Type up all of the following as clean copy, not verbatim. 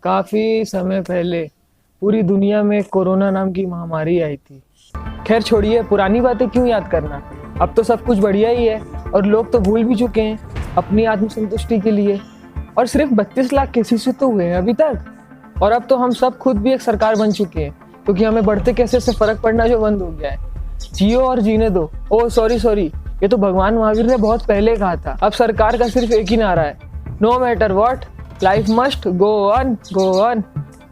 काफी समय पहले पूरी दुनिया में कोरोना नाम की महामारी आई थी। खैर छोड़िए, पुरानी बातें क्यों याद करना। अब तो सब कुछ बढ़िया ही है और लोग तो भूल भी चुके हैं अपनी आत्मसंतुष्टि के लिए। और सिर्फ 32 लाख केसेस तो हुए हैं अभी तक। और अब तो हम सब खुद भी एक सरकार बन चुके हैं, क्योंकि हमें बढ़ते केसेस से फर्क पड़ना जो बंद हो गया है। जियो और जीने दो। ओह सॉरी, ये तो भगवान महावीर ने बहुत पहले कहा था। अब सरकार का सिर्फ एक ही नारा है, no matter what, life must go on.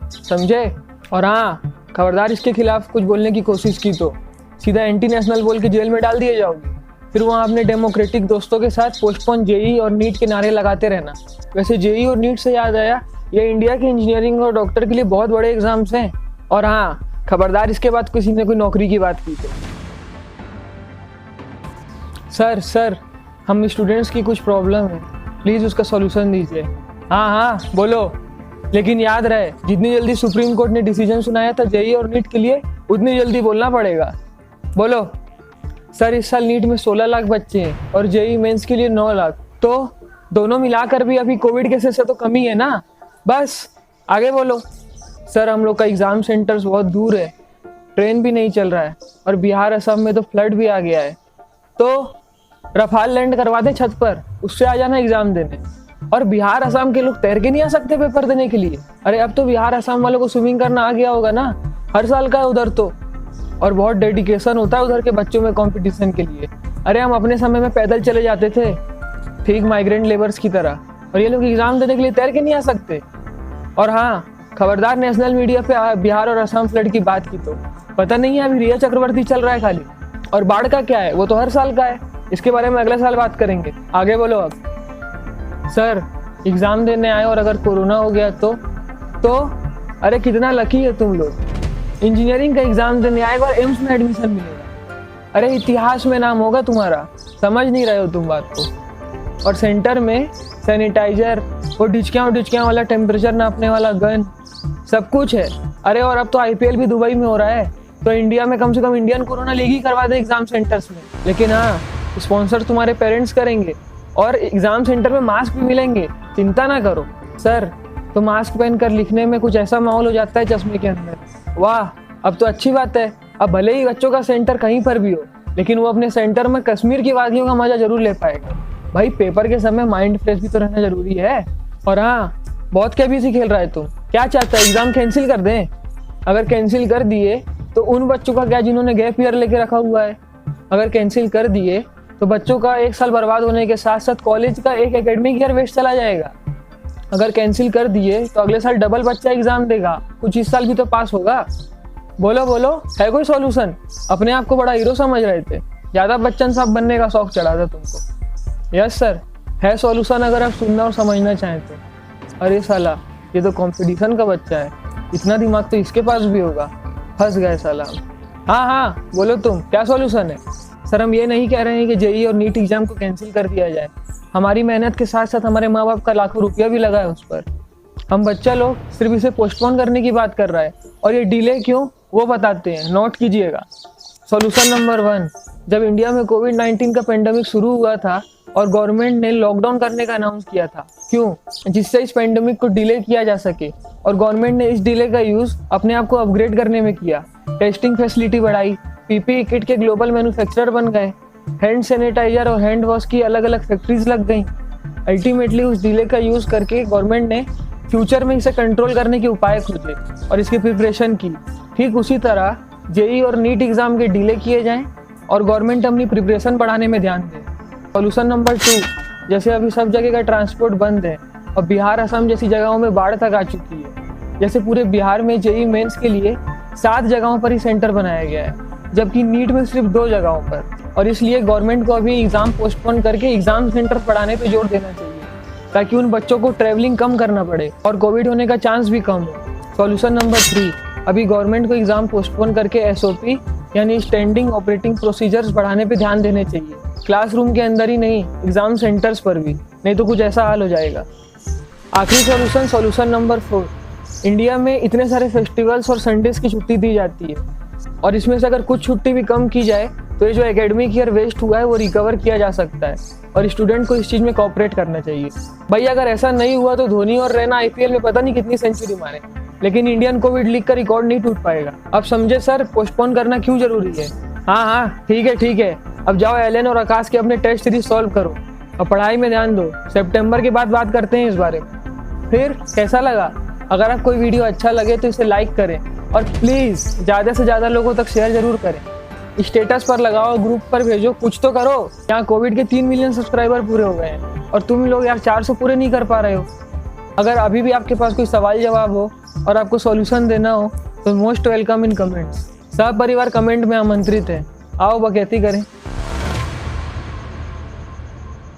समझे? और हाँ, खबरदार इसके खिलाफ कुछ बोलने की कोशिश की तो सीधा एंटी नेशनल बोल के जेल में डाल दिए जाओगे। फिर वहाँ अपने डेमोक्रेटिक दोस्तों के साथ पोस्टपोन जेई और नीट के नारे लगाते रहना। वैसे जेई और नीट से याद आया, ये इंडिया के इंजीनियरिंग और डॉक्टर के लिए बहुत बड़े एग्जाम्स हैं। और हाँ, खबरदार इसके बाद किसी ने कोई नौकरी की बात की तो। सर, हम स्टूडेंट्स की कुछ प्रॉब्लम है, प्लीज़ उसका सॉल्यूशन दीजिए। हाँ बोलो, लेकिन याद रहे जितनी जल्दी सुप्रीम कोर्ट ने डिसीजन सुनाया था जेई और नीट के लिए, उतनी जल्दी बोलना पड़ेगा। बोलो। सर, इस साल नीट में 16 लाख बच्चे हैं और जेई मेंस के लिए 9 लाख, तो दोनों मिलाकर भी अभी कोविड केसेस से तो कमी है ना। बस आगे बोलो। सर, हम लोग का एग्ज़ाम सेंटर्स बहुत दूर है, ट्रेन भी नहीं चल रहा है और बिहार असम में तो फ्लड भी आ गया है। तो रफाल लैंड करवा दे छत पर, उससे आ जाना एग्जाम देने। और बिहार असम के लोग तैर के नहीं आ सकते पेपर देने के लिए? अरे अब तो बिहार असम वालों को स्विमिंग करना आ गया होगा ना, हर साल का है उधर तो। और बहुत डेडिकेशन होता है उधर के बच्चों में कंपटीशन के लिए। अरे हम अपने समय में पैदल चले जाते थे, ठीक माइग्रेंट लेबर्स की तरह, और ये लोग एग्जाम देने के लिए तैर के नहीं आ सकते। और हाँ, खबरदार नेशनल मीडिया पे बिहार और असम फ्लड की बात की तो पता नहीं है अभी रिया चक्रवर्ती चल रहा है खाली। और बाढ़ का क्या है, वो तो हर साल का है, इसके बारे में अगले साल बात करेंगे। आगे बोलो अब। सर, एग्जाम देने आए और अगर कोरोना हो गया तो अरे कितना लकी है तुम लोग। इंजीनियरिंग का एग्जाम देने आए और एम्स में एडमिशन मिलेगा। अरे इतिहास में नाम होगा तुम्हारा, समझ नहीं रहे हो तुम बात को। और सेंटर में सैनिटाइजर, वो डिचकियाँ वाला टेम्परेचर नापने वाला गन, सब कुछ है। अरे और अब तो IPL भी दुबई में हो रहा है, तो इंडिया में कम से कम इंडियन कोरोना लीग ही करवा दे एग्जाम सेंटर्स में। लेकिन हाँ, स्पॉन्सर तुम्हारे पेरेंट्स करेंगे और एग्जाम सेंटर में मास्क भी मिलेंगे, चिंता ना करो। सर, तो मास्क पहनकर लिखने में कुछ ऐसा माहौल हो जाता है चश्मे के अंदर। वाह, अब तो अच्छी बात है। अब भले ही बच्चों का सेंटर कहीं पर भी हो, लेकिन वो अपने सेंटर में कश्मीर की वादियों का मजा जरूर ले पाएगा। भाई, पेपर के समय माइंड फ्रेश भी तो रहना जरूरी है। और हाँ, बहुत KBC खेल रहा है तुम। क्या चाहता है, एग्जाम कैंसिल कर दें? अगर कैंसिल कर दिए तो उन बच्चों का क्या जिन्होंने गैप ईयर लेके रखा हुआ है? अगर कैंसिल कर दिए तो बच्चों का एक साल बर्बाद होने के साथ साथ कॉलेज का एक एकेडमिक ईयर वेस्ट चला जाएगा। अगर कैंसिल कर दिए तो अगले साल डबल बच्चा एग्जाम देगा, कुछ इस साल भी तो पास होगा। बोलो, है कोई सॉल्यूशन? अपने आप को बड़ा हीरो समझ रहे थे, ज्यादा बच्चन साहब बनने का शौक चढ़ा था तुमको। यस सर, है सॉल्यूशन अगर आप सुनना और समझना चाहें तो। अरे साला, ये तो कंपटीशन का बच्चा है, इतना दिमाग तो इसके पास भी होगा। फंस गए साला। हाँ, बोलो तुम, क्या सॉल्यूशन है? सर, हम ये नहीं कह रहे हैं कि जेई और नीट एग्जाम को कैंसिल कर दिया जाए। हमारी मेहनत के साथ साथ हमारे माँ बाप का लाखों रुपया भी लगा है उस पर। हम बच्चा लोग सिर्फ इसे पोस्टपोन करने की बात कर रहा है, और ये डिले क्यों वो बताते हैं, नोट कीजिएगा। सॉल्यूशन नंबर 1, जब इंडिया में कोविड-19 का पेंडेमिक शुरू हुआ था और गवर्नमेंट ने लॉकडाउन करने का अनाउंस किया था। क्यों? जिससे इस पेंडेमिक को डिले किया जा सके। और गवर्नमेंट ने इस डिले का यूज अपने आप को अपग्रेड करने में किया, टेस्टिंग फैसिलिटी बढ़ाई, PPE किट के ग्लोबल मैन्युफैक्चरर बन गए, हैंड सैनिटाइजर और हैंड वॉश की अलग अलग फैक्ट्रीज लग गई। अल्टीमेटली उस डिले का यूज करके गवर्नमेंट ने फ्यूचर में इसे कंट्रोल करने के उपाय खोजे और इसकी प्रिपरेशन की। ठीक उसी तरह जेई और नीट एग्जाम के डिले किए जाएं और गवर्नमेंट अपनी प्रिपरेशन बढ़ाने में ध्यान दे। सॉल्यूशन नंबर 2, जैसे अभी सब जगह का ट्रांसपोर्ट बंद है और बिहार असम जैसी जगहों में बाढ़ तक आ चुकी है, जैसे पूरे बिहार में जेई मेंस के लिए 7 जगहों पर ही सेंटर बनाया गया है, जबकि नीट में सिर्फ 2 जगहों पर। और इसलिए गवर्नमेंट को अभी एग्जाम पोस्टपोन करके एग्जाम सेंटर बढ़ाने पे जोर देना चाहिए, ताकि उन बच्चों को ट्रैवलिंग कम करना पड़े और कोविड होने का चांस भी कम हो। सॉल्यूशन नंबर 3, अभी गवर्नमेंट को एग्जाम पोस्टपोन करके SOP यानी स्टैंडिंग ऑपरेटिंग प्रोसीजर्स बढ़ाने पे ध्यान देने चाहिए, क्लासरूम के अंदर ही नहीं, एग्जाम सेंटर्स पर भी, नहीं तो कुछ ऐसा हाल हो जाएगा। आखिरी सॉल्यूशन नंबर 4, इंडिया में इतने सारे फेस्टिवल्स और संडेज की छुट्टी दी जाती है, और इसमें से अगर कुछ छुट्टी भी कम की जाए तो ये जो एकेडमिक ईयर वेस्ट हुआ है वो रिकवर किया जा सकता है और स्टूडेंट को इस चीज़ में कॉपरेट करना चाहिए। भाई अगर ऐसा नहीं हुआ तो धोनी और रैना आईपीएल में पता नहीं कितनी सेंचुरी मारे, लेकिन इंडियन कोविड लीग का रिकॉर्ड नहीं टूट पाएगा। अब समझे सर पोस्टपोन करना क्यों जरूरी है। हाँ हाँ ठीक है, अब जाओ एलन और आकाश के अपने टेस्ट सीरीज सॉल्व करो और पढ़ाई में ध्यान दो। सितंबर के बाद बात करते हैं इस बारे में। फिर कैसा लगा? अगर आप कोई वीडियो अच्छा लगे तो इसे लाइक करें और प्लीज़ ज़्यादा से ज़्यादा लोगों तक शेयर जरूर करें। स्टेटस पर लगाओ, ग्रुप पर भेजो, कुछ तो करो। यहाँ कोविड के 3 मिलियन सब्सक्राइबर पूरे हो गए हैं और तुम लोग यार 400 पूरे नहीं कर पा रहे हो। अगर अभी भी आपके पास कोई सवाल जवाब हो और आपको सॉल्यूशन देना हो तो मोस्ट वेलकम इन कमेंट्स। सब परिवार कमेंट में आमंत्रित है, आओ बकैती करें।